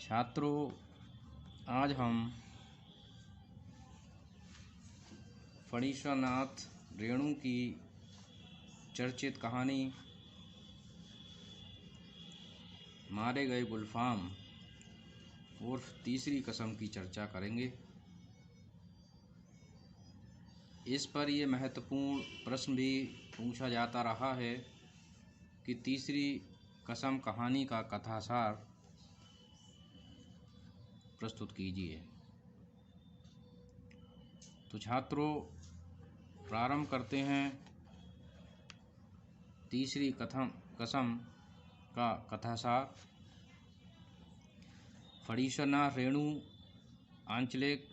छात्रों, आज हम फणीश्वरनाथ रेणु की चर्चित कहानी मारे गए गुलफाम उर्फ तीसरी कसम की चर्चा करेंगे। इस पर यह महत्वपूर्ण प्रश्न भी पूछा जाता रहा है कि तीसरी कसम कहानी का कथासार प्रस्तुत कीजिए। तो छात्रों, प्रारंभ करते हैं तीसरी कसम का कथासार। फणीश्वरनाथ रेणु आंचलिक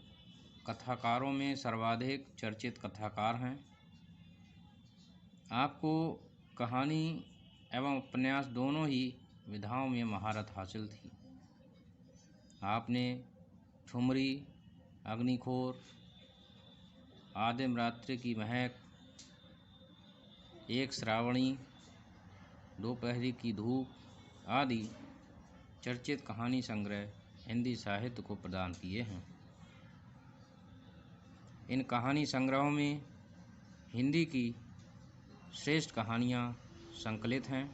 कथाकारों में सर्वाधिक चर्चित कथाकार हैं। आपको कहानी एवं उपन्यास दोनों ही विधाओं में महारत हासिल थी। आपने ठुमरी, अग्निखोर, आदिम रात्रि की महक, एक श्रावणी, दोपहरी की धूप आदि चर्चित कहानी संग्रह हिंदी साहित्य को प्रदान किए हैं। इन कहानी संग्रहों में हिंदी की श्रेष्ठ कहानियाँ संकलित हैं।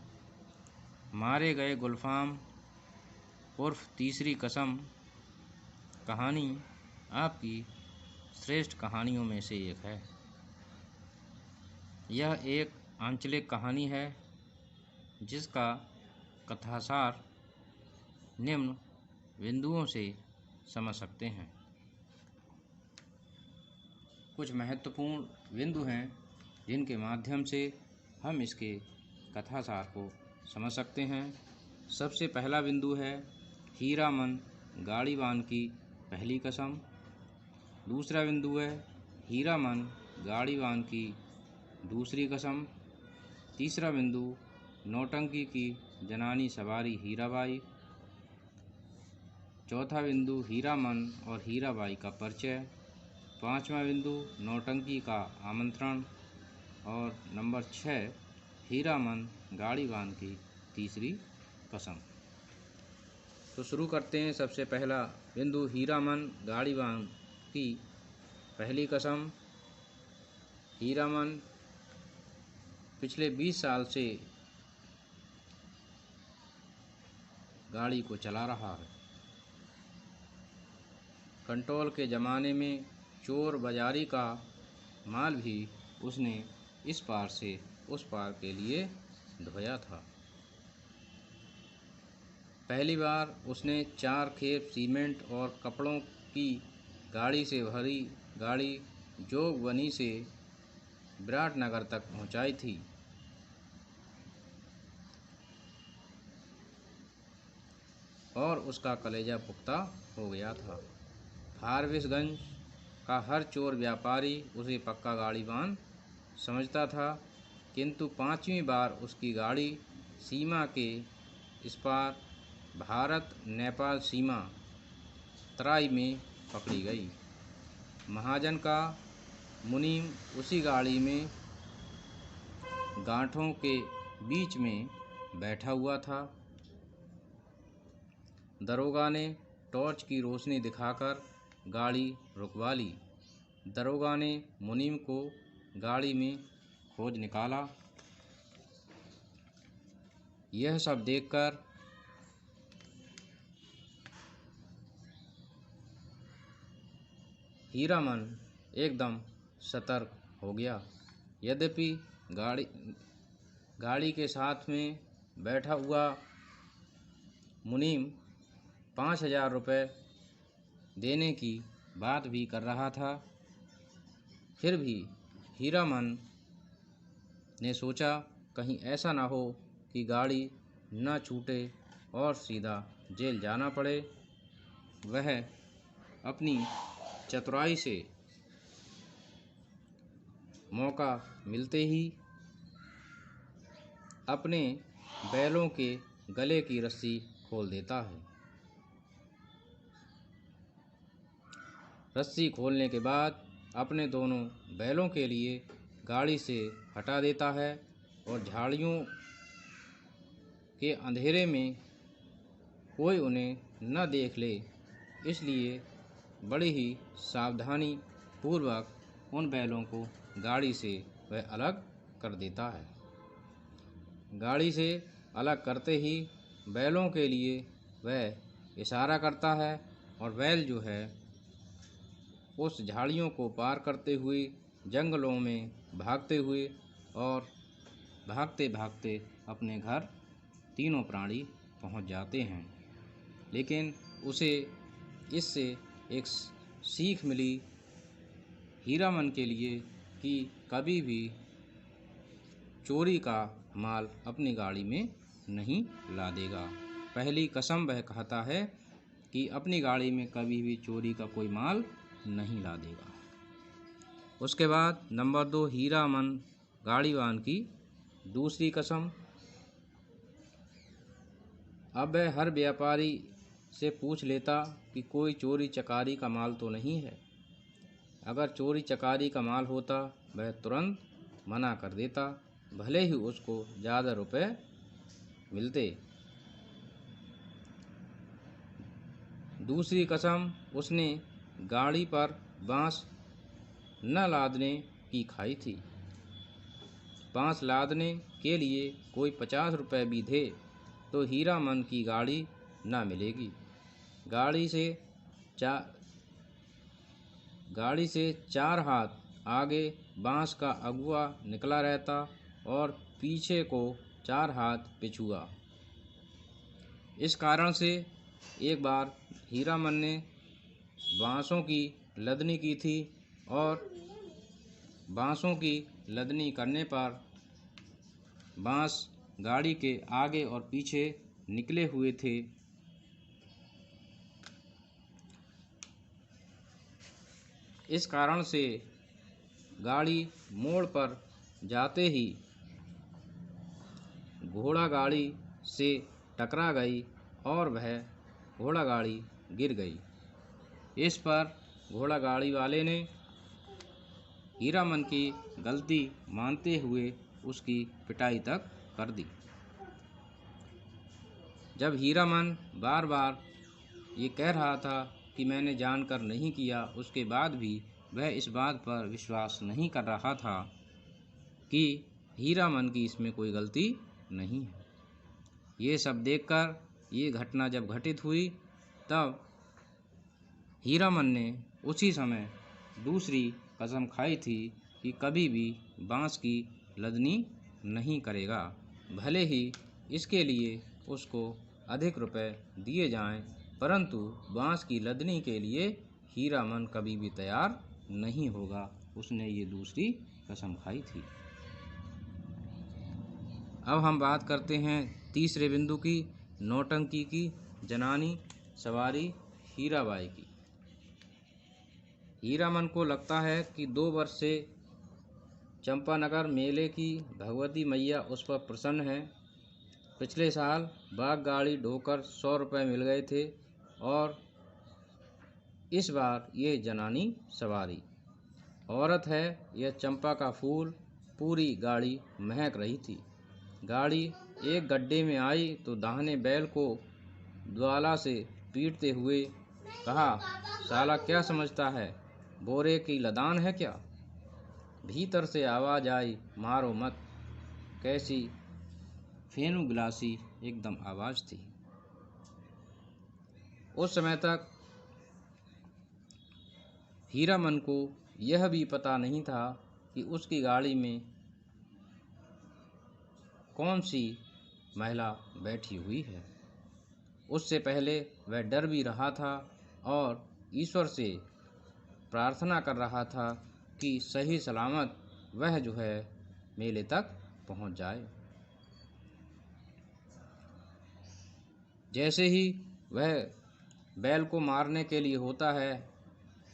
मारे गए गुलफाम उर्फ तीसरी कसम कहानी आपकी श्रेष्ठ कहानियों में से एक है। यह एक आंचलिक कहानी है जिसका कथासार निम्न बिंदुओं से समझ सकते हैं। कुछ महत्वपूर्ण बिंदु हैं जिनके माध्यम से हम इसके कथासार को समझ सकते हैं। सबसे पहला बिंदु है हीरामन गाड़ीवान की पहली कसम। दूसरा बिंदु है हीरामन गाड़ीवान की दूसरी कसम। तीसरा बिंदु नौटंकी की जनानी सवारी हीराबाई। चौथा बिंदु हीरामन और हीराबाई का परिचय। पांचवा बिंदु नौटंकी का आमंत्रण। और नंबर 6 हीरामन गाड़ीवान की तीसरी कसम। तो शुरू करते हैं। सबसे पहला बिंदु हीरामन गाड़ीवान की पहली कसम। हीरामन पिछले 20 साल से गाड़ी को चला रहा है। कंट्रोल के ज़माने में चोर बाजारी का माल भी उसने इस पार से उस पार के लिए ढोया था। पहली बार उसने 4 खेप सीमेंट और कपड़ों की गाड़ी से भरी गाड़ी जोगबनी से विराटनगर तक पहुंचाई थी। और उसका कलेजा पुख्ता हो गया था। फारबिसगंज का हर चोर व्यापारी उसे पक्का गाड़ीवान समझता था, किंतु 5वीं बार उसकी गाड़ी सीमा के इस पार भारत नेपाल सीमा तराई में पकड़ी गई। महाजन का मुनीम उसी गाड़ी में गांठों के बीच में बैठा हुआ था। दरोगा ने टॉर्च की रोशनी दिखाकर गाड़ी रुकवा ली। दरोगा ने मुनीम को गाड़ी में खोज निकाला। यह सब देखकर हीरामन एकदम सतर्क हो गया। यद्यपि गाड़ी के साथ में बैठा हुआ मुनीम 5,000 रुपये देने की बात भी कर रहा था, फिर भी हीरामन ने सोचा कहीं ऐसा ना हो कि गाड़ी न छूटे और सीधा जेल जाना पड़े। वह अपनी चतुराई से मौका मिलते ही अपने बैलों के गले की रस्सी खोल देता है। रस्सी खोलने के बाद अपने दोनों बैलों के लिए गाड़ी से हटा देता है और झाड़ियों के अंधेरे में कोई उन्हें न देख ले, इसलिए बड़ी ही सावधानी पूर्वक उन बैलों को गाड़ी से वह अलग कर देता है। गाड़ी से अलग करते ही बैलों के लिए वह इशारा करता है और बैल जो है उस झाड़ियों को पार करते हुए जंगलों में भागते हुए और भागते भागते अपने घर तीनों प्राणी पहुंच जाते हैं। लेकिन उसे इससे एक सीख मिली हीरामन के लिए कि कभी भी चोरी का माल अपनी गाड़ी में नहीं लादेगा। पहली कसम वह कहता है कि अपनी गाड़ी में कभी भी चोरी का कोई माल नहीं लादेगा। उसके बाद नंबर 2, हीरामन गाड़ीवान की दूसरी कसम। अब वह हर व्यापारी से पूछ लेता कि कोई चोरी चकारी का माल तो नहीं है। अगर चोरी चकारी का माल होता वह तुरंत मना कर देता, भले ही उसको ज़्यादा रुपए मिलते। दूसरी कसम उसने गाड़ी पर बांस न लादने की खाई थी। बांस लादने के लिए कोई 50 रुपये भी दे तो हीरामन की गाड़ी न मिलेगी। गाड़ी से 4 हाथ आगे बांस का अगुआ निकला रहता और पीछे को 4 हाथ पिछुआ। इस कारण से एक बार हीरामन ने बांसों की लदनी की थी और बांसों की लदनी करने पर बांस गाड़ी के आगे और पीछे निकले हुए थे। इस कारण से गाड़ी मोड़ पर जाते ही घोड़ा गाड़ी से टकरा गई और वह घोड़ा गाड़ी गिर गई। इस पर घोड़ा गाड़ी वाले ने हीरामन की गलती मानते हुए उसकी पिटाई तक कर दी। जब हीरामन बार बार ये कह रहा था कि मैंने जानकर नहीं किया, उसके बाद भी वह इस बात पर विश्वास नहीं कर रहा था कि हीरामन की इसमें कोई गलती नहीं है। ये सब देखकर ये घटना जब घटित हुई तब हीरामन ने उसी समय दूसरी कसम खाई थी कि कभी भी बांस की लदनी नहीं करेगा, भले ही इसके लिए उसको अधिक रुपए दिए जाएं, परंतु बांस की लदनी के लिए हीरामन कभी भी तैयार नहीं होगा। उसने ये दूसरी कसम खाई थी। अब हम बात करते हैं तीसरे बिंदु की, नौटंकी की जनानी सवारी हीराबाई की। हीरामन को लगता है कि 2 वर्ष से चंपानगर मेले की भगवती मैया उस पर प्रसन्न है। पिछले साल बाग गाड़ी ढोकर 100 रुपये मिल गए थे और इस बार ये जनानी सवारी औरत है, यह चंपा का फूल, पूरी गाड़ी महक रही थी। गाड़ी एक गड्ढे में आई तो दाहिने बैल को द्वाला से पीटते हुए कहा, साला क्या समझता है, बोरे की लदान है क्या? भीतर से आवाज़ आई, मारो मत। कैसी फेनू गिलासी एकदम आवाज़ थी। उस समय तक हीरामन को यह भी पता नहीं था कि उसकी गाड़ी में कौन सी महिला बैठी हुई है। उससे पहले वह डर भी रहा था और ईश्वर से प्रार्थना कर रहा था कि सही सलामत वह जो है मेले तक पहुंच जाए। जैसे ही वह बैल को मारने के लिए होता है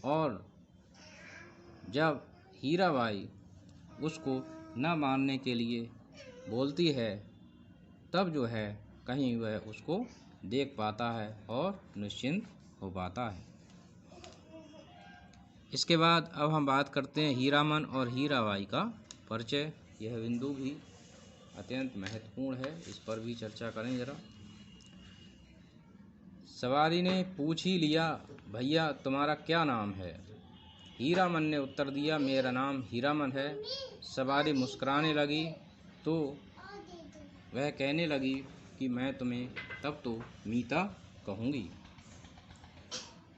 और जब हीराबाई उसको न मारने के लिए बोलती है, तब जो है कहीं वह उसको देख पाता है और निश्चिंत हो पाता है। इसके बाद अब हम बात करते हैं हीरामन और हीराबाई का परिचय। यह बिंदु भी अत्यंत महत्वपूर्ण है, इस पर भी चर्चा करें जरा। सवारी ने पूछ ही लिया, भैया तुम्हारा क्या नाम है? हीरामन ने उत्तर दिया, मेरा नाम हीरामन है। सवारी मुस्कुराने लगी तो वह कहने लगी कि मैं तुम्हें तब तो मीता कहूँगी।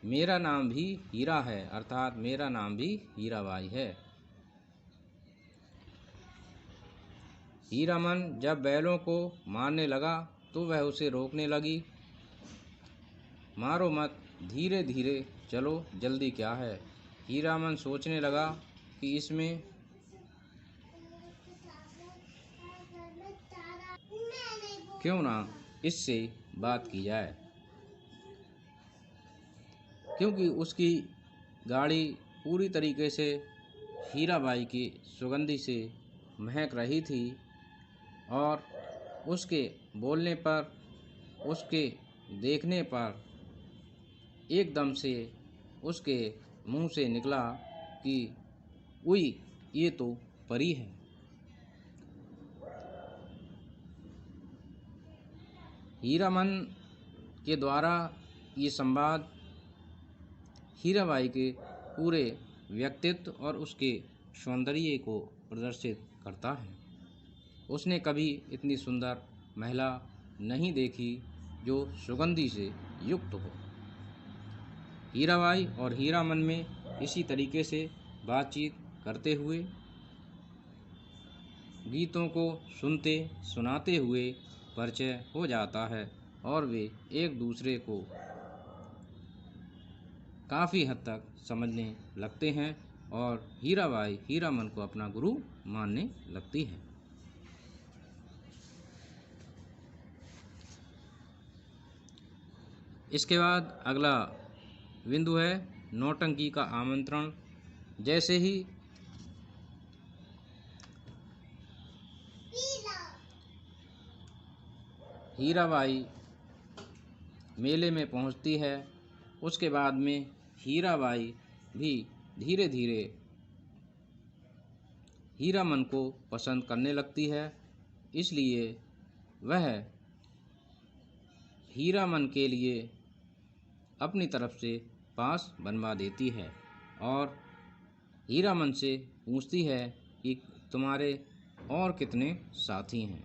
मेरा नाम भी हीरा है, अर्थात मेरा नाम भी हीराबाई है। हीरामन जब बैलों को मारने लगा तो वह उसे रोकने लगी। मारो मत, धीरे धीरे चलो, जल्दी क्या है? हीरामन सोचने लगा कि इसमें क्यों ना इससे बात की जाए, क्योंकि उसकी गाड़ी पूरी तरीके से हीराबाई की सुगंधी से महक रही थी और उसके बोलने पर, उसके देखने पर एकदम से उसके मुंह से निकला कि उई, ये तो परी है। हीरामन के द्वारा ये संवाद हीराबाई के पूरे व्यक्तित्व और उसके सौंदर्य को प्रदर्शित करता है। उसने कभी इतनी सुंदर महिला नहीं देखी जो सुगंधी से युक्त हो। हीराबाई और हीरामन में इसी तरीके से बातचीत करते हुए, गीतों को सुनते सुनाते हुए परिचय हो जाता है और वे एक दूसरे को काफ़ी हद तक समझने लगते हैं और हीराबाई हीरामन को अपना गुरु मानने लगती है। इसके बाद अगला बिंदु है नौटंकी का आमंत्रण। जैसे ही हीराबाई मेले में पहुंचती है, उसके बाद में हीराबाई भी धीरे धीरे हीरामन को पसंद करने लगती है। इसलिए वह हीरामन के लिए अपनी तरफ से पास बनवा देती है और हीरामन से पूछती है कि तुम्हारे और कितने साथी हैं।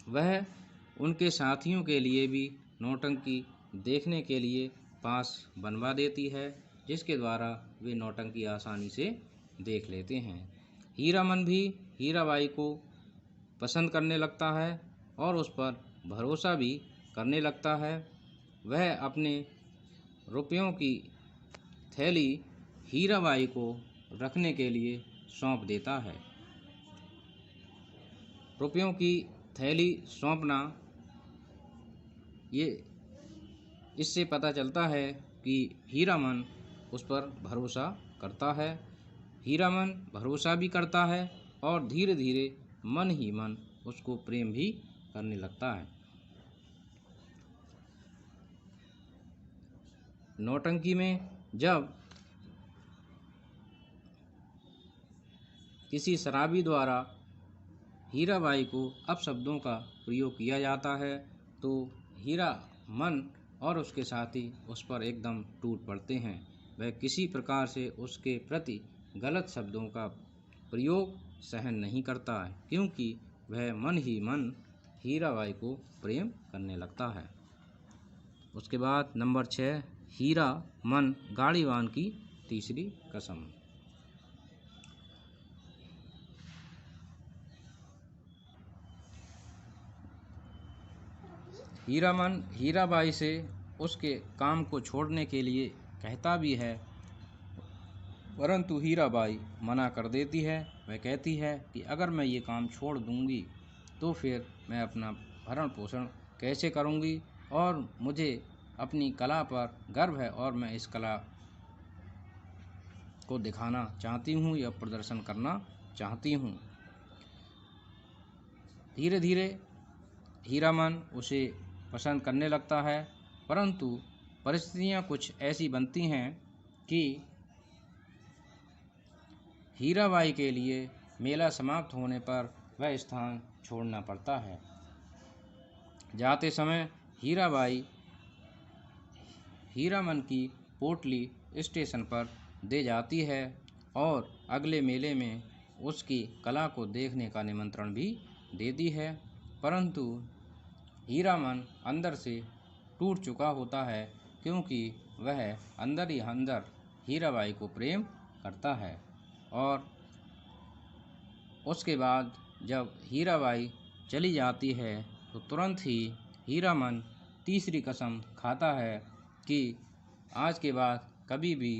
वह उनके साथियों के लिए भी नौटंकी देखने के लिए पास बनवा देती है, जिसके द्वारा वे नौटंकी आसानी से देख लेते हैं। हीरामन भी हीराबाई को पसंद करने लगता है और उस पर भरोसा भी करने लगता है। वह अपने रुपयों की थैली हीराबाई को रखने के लिए सौंप देता है। रुपयों की थैली सौंपना, ये इससे पता चलता है कि हीरामन उस पर भरोसा करता है। हीरामन भरोसा भी करता है और धीरे धीरे मन ही मन उसको प्रेम भी करने लगता है। नौटंकी में जब किसी शराबी द्वारा हीराबाई को अपशब्दों का प्रयोग किया जाता है तो हीरामन और उसके साथी उस पर एकदम टूट पड़ते हैं। वह किसी प्रकार से उसके प्रति गलत शब्दों का प्रयोग सहन नहीं करता है, क्योंकि वह मन ही मन हीराबाई को प्रेम करने लगता है। उसके बाद नंबर 6, हीरामन गाड़ीवान की तीसरी कसम। हीरामन हीराबाई से उसके काम को छोड़ने के लिए कहता भी है, परंतु हीराबाई मना कर देती है। वह कहती है कि अगर मैं ये काम छोड़ दूंगी तो फिर मैं अपना भरण पोषण कैसे करूंगी, और मुझे अपनी कला पर गर्व है और मैं इस कला को दिखाना चाहती हूँ या प्रदर्शन करना चाहती हूँ। धीरे धीरे हीरामन उसे पसंद करने लगता है, परंतु परिस्थितियाँ कुछ ऐसी बनती हैं कि हीराबाई के लिए मेला समाप्त होने पर वह स्थान छोड़ना पड़ता है। जाते समय हीराबाई हीरामन की पोटली स्टेशन पर दे जाती है और अगले मेले में उसकी कला को देखने का निमंत्रण भी देती है, परंतु हीरामन अंदर से टूट चुका होता है क्योंकि वह अंदर ही अंदर हीराबाई को प्रेम करता है। और उसके बाद जब हीराबाई चली जाती है तो तुरंत ही हीरामन तीसरी कसम खाता है कि आज के बाद कभी भी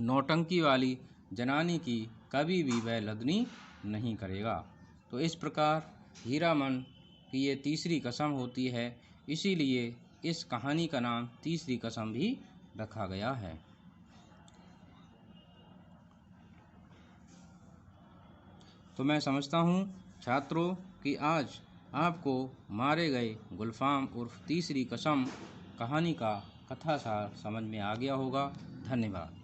नौटंकी वाली जनानी की कभी भी वह लदनी नहीं करेगा। तो इस प्रकार हीरामन की ये तीसरी कसम होती है, इसीलिए इस कहानी का नाम तीसरी कसम भी रखा गया है। तो मैं समझता हूँ छात्रों कि आज आपको मारे गए गुलफाम उर्फ तीसरी कसम कहानी का कथासार समझ में आ गया होगा। धन्यवाद।